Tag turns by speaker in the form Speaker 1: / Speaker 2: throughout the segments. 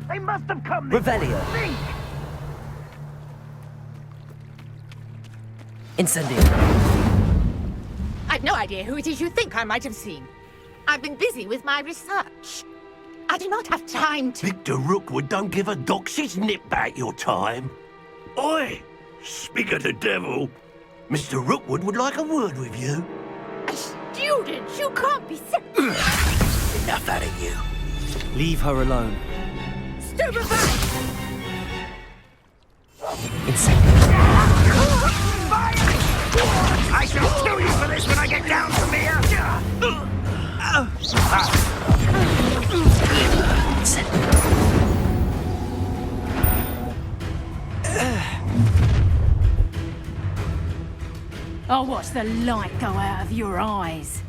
Speaker 1: They must have come this way.
Speaker 2: Revelio.
Speaker 1: Think!
Speaker 2: Incendio.
Speaker 3: I've no idea who it is you think I might have seen. I've been busy with my research. I do not have time to...
Speaker 4: Victor Rookwood don't give a doxy's nip about your time. Oi! Speak of the devil. Mr. Rookwood would like a word with you.
Speaker 3: A student? You can't be so...
Speaker 4: Enough out of you.
Speaker 2: Leave her alone.
Speaker 3: Stupefied!
Speaker 2: Incendio.
Speaker 1: I shall kill you for this when I get down from here!
Speaker 5: I'll watch the light go out of your eyes.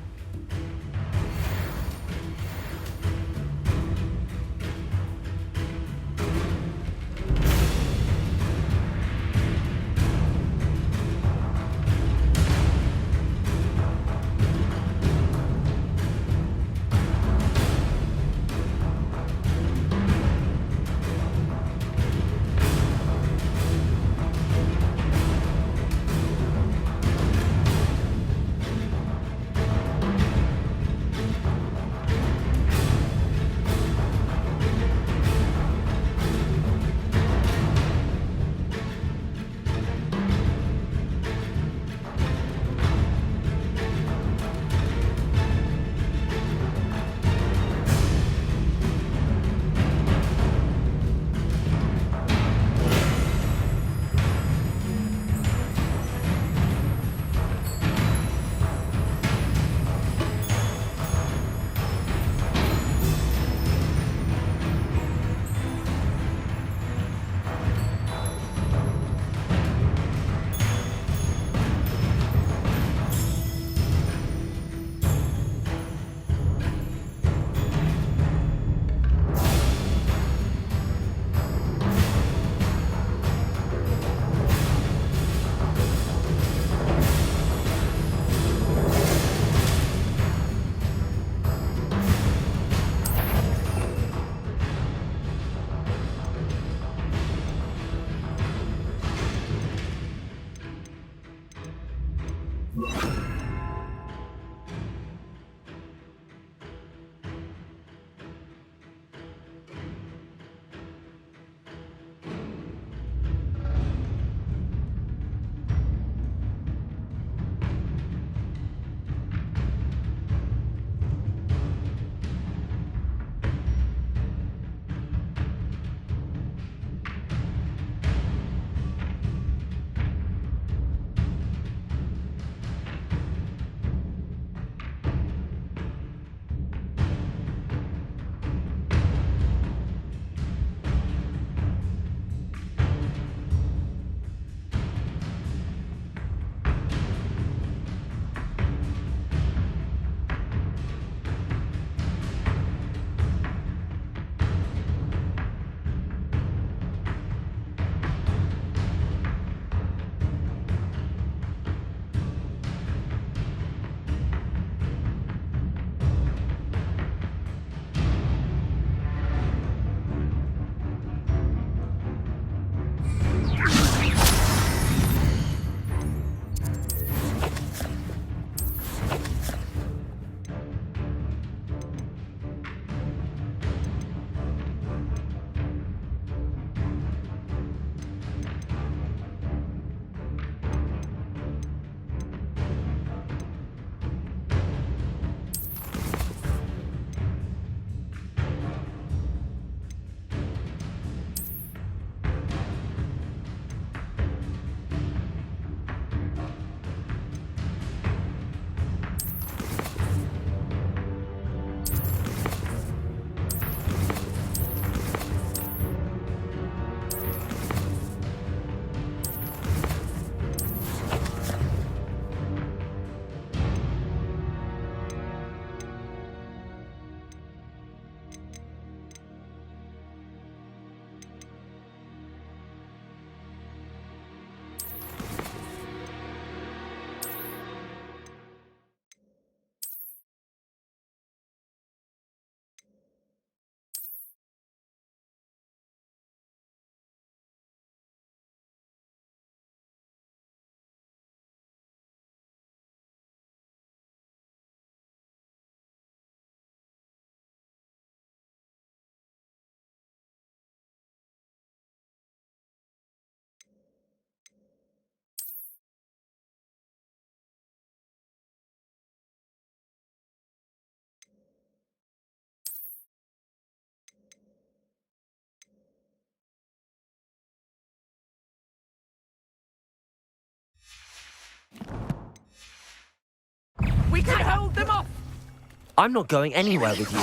Speaker 2: I'm not going anywhere with you.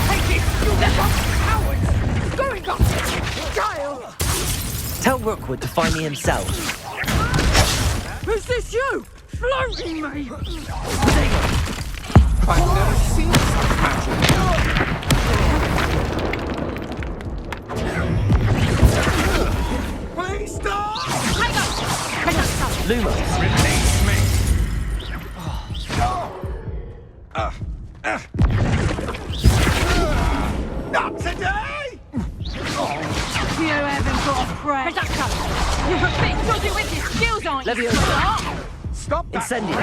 Speaker 3: Take it, you little cowards! Going up! Guile!
Speaker 2: Tell Rookwood to find me himself.
Speaker 3: Is this you? Floating me!
Speaker 6: I've never seen such magic. Please stop!
Speaker 2: Lumos.
Speaker 6: Release me! Not today!
Speaker 5: You haven't got a friend. You're a bit dodgy with your skills, aren't you?
Speaker 2: Leviosa.
Speaker 6: Stop that!
Speaker 2: Incendio.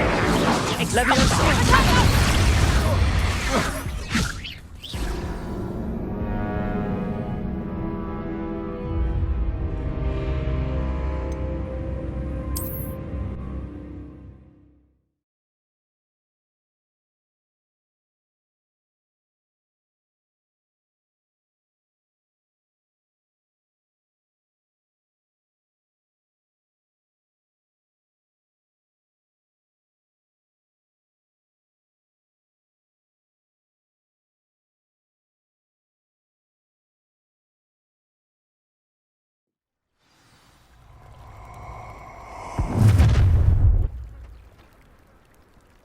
Speaker 2: Leviosa.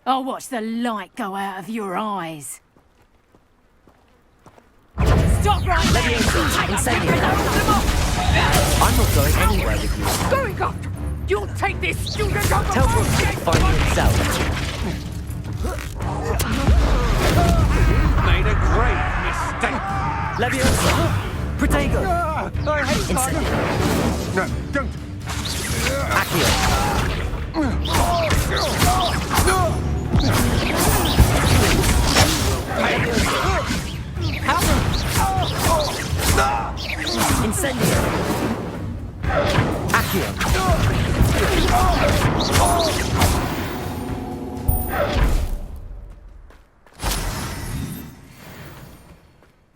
Speaker 5: I'll watch the light go out of your eyes. Stop right there!
Speaker 2: Leviosa. Incendio. I'm not going anywhere with you.
Speaker 3: Going up! You'll take this student over
Speaker 2: Tell
Speaker 3: my
Speaker 2: Rookwood
Speaker 3: dead
Speaker 2: to find me himself.
Speaker 6: Made a great mistake.
Speaker 2: Leviosa. Protego.
Speaker 6: I hate
Speaker 2: Incendio.
Speaker 6: No, don't.
Speaker 2: Accio. Incendio. Accio.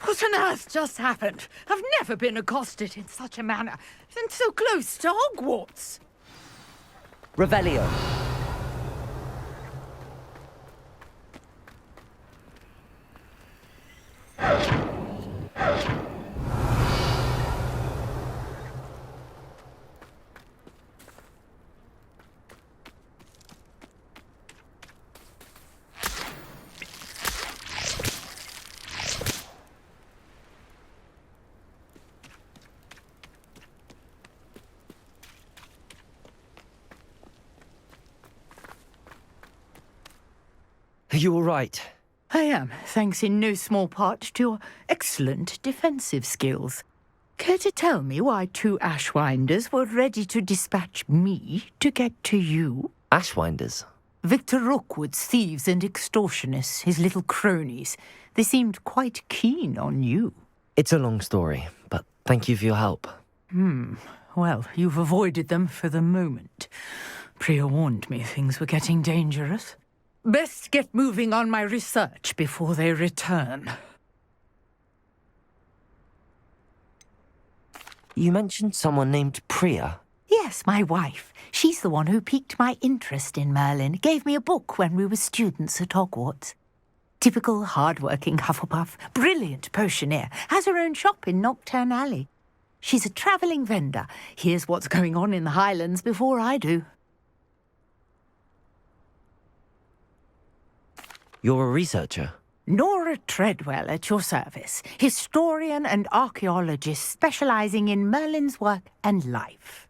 Speaker 3: What on earth just happened? I've never been accosted in such a manner, and so close to Hogwarts.
Speaker 2: Revelio. Are you all right?
Speaker 3: I am, thanks in no small part to your excellent defensive skills. Care to tell me why two Ashwinders were ready to dispatch me to get to you?
Speaker 2: Ashwinders.
Speaker 3: Victor Rookwood's thieves and extortionists, his little cronies. They seemed quite keen on you.
Speaker 2: It's a long story, but thank you for your help.
Speaker 3: Well, you've avoided them for the moment. Priya warned me things were getting dangerous. Best get moving on my research before they return.
Speaker 2: You mentioned someone named Priya.
Speaker 3: Yes, my wife. She's the one who piqued my interest in Merlin. Gave me a book when we were students at Hogwarts. Typical hard-working Hufflepuff. Brilliant potioneer. Has her own shop in Nocturne Alley. She's a travelling vendor. Hears what's going on in the Highlands before I do.
Speaker 2: You're a researcher.
Speaker 3: Nora Treadwell at your service. Historian and archaeologist specialising in Merlin's work and life.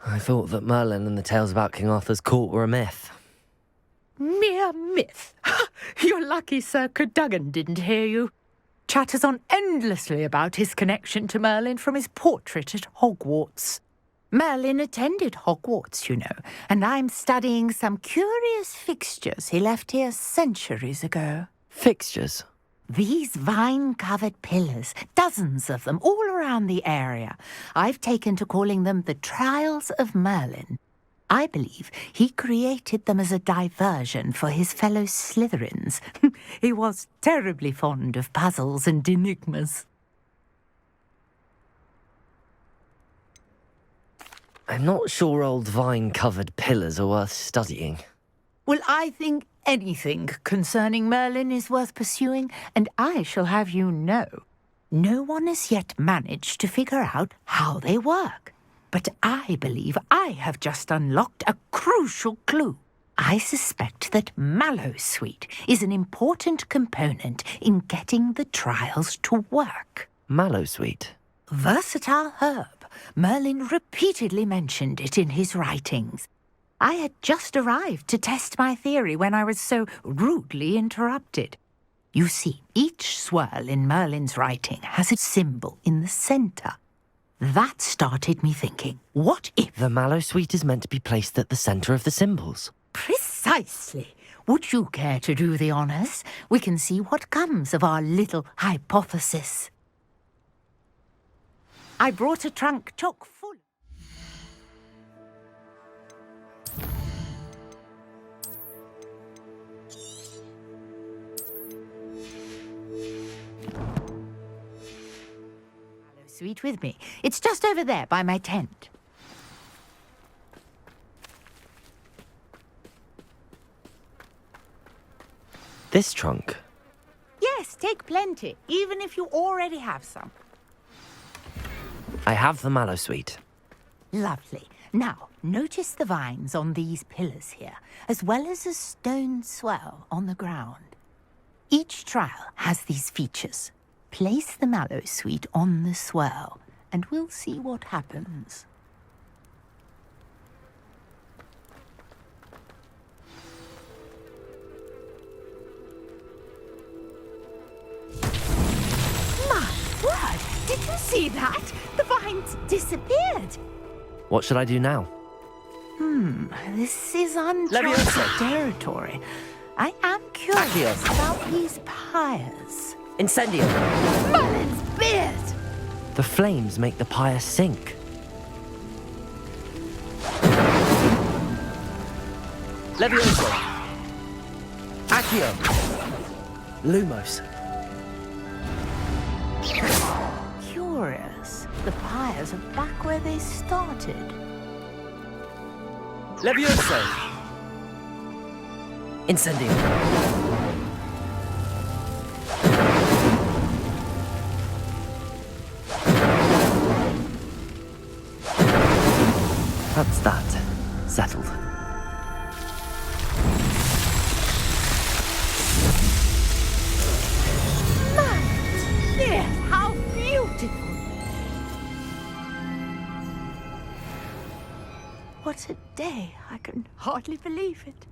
Speaker 2: I thought that Merlin and the tales about King Arthur's court were a myth.
Speaker 3: Mere myth. You're lucky Sir Cadogan didn't hear you. Chatters on endlessly about his connection to Merlin from his portrait at Hogwarts. Merlin attended Hogwarts, you know, and I'm studying some curious fixtures he left here centuries ago.
Speaker 2: Fixtures?
Speaker 3: These vine-covered pillars, dozens of them, all around the area. I've taken to calling them the Trials of Merlin. I believe he created them as a diversion for his fellow Slytherins. He was terribly fond of puzzles and enigmas.
Speaker 2: I'm not sure old vine-covered pillars are worth studying.
Speaker 3: Well, I think anything concerning Merlin is worth pursuing, and I shall have you know, no one has yet managed to figure out how they work. But I believe I have just unlocked a crucial clue. I suspect that Mallowsweet is an important component in getting the trials to work.
Speaker 2: Mallowsweet.
Speaker 3: Versatile herb. Merlin repeatedly mentioned it in his writings. I had just arrived to test my theory when I was so rudely interrupted. You see, each swirl in Merlin's writing has a symbol in the centre. That started me thinking, what if...
Speaker 2: The Mallowsweet is meant to be placed at the centre of the symbols.
Speaker 3: Precisely. Would you care to do the honours? We can see what comes of our little hypothesis. I brought a trunk chock full. Mallowsweet with me. It's just over there by my tent.
Speaker 2: This trunk?
Speaker 3: Yes, take plenty, even if you already have some.
Speaker 2: I have the Mallowsweet.
Speaker 3: Lovely. Now, notice the vines on these pillars here, as well as a stone swell on the ground. Each trial has these features. Place the Mallowsweet on the swell, and we'll see what happens. My word! Did you see that? The vines disappeared.
Speaker 2: What should I do now?
Speaker 3: This is uncharted
Speaker 2: Leviosa.
Speaker 3: territory. I am curious
Speaker 2: Accio.
Speaker 3: about these pyres.
Speaker 2: Incendio.
Speaker 3: Merlin's beard!
Speaker 2: The flames make the pyre sink. Leviosa. Accio. Lumos.
Speaker 3: Curious. The pyres are back where they started.
Speaker 2: Leviosa. Incendio. That's that. Settled.
Speaker 3: Yes, how beautiful! What a day. I can hardly believe it.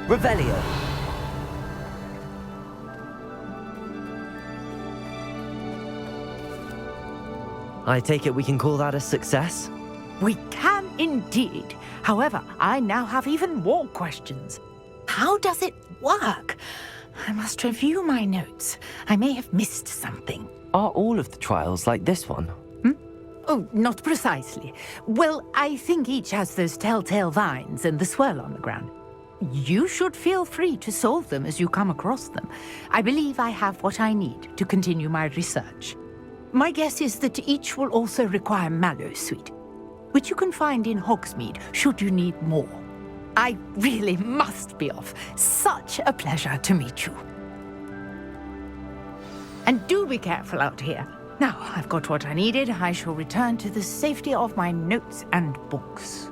Speaker 2: Revelio. I take it we can call that a success?
Speaker 3: We can indeed. However, I now have even more questions. How does it work? I must review my notes. I may have missed something.
Speaker 2: Are all of the trials like this one?
Speaker 3: Oh, not precisely. Well, I think each has those telltale vines and the swirl on the ground. You should feel free to solve them as you come across them. I believe I have what I need to continue my research. My guess is that each will also require Mallowsweet, which you can find in Hogsmeade should you need more. I really must be off. Such a pleasure to meet you. And do be careful out here. Now, I've got what I needed. I shall return to the safety of my notes and books.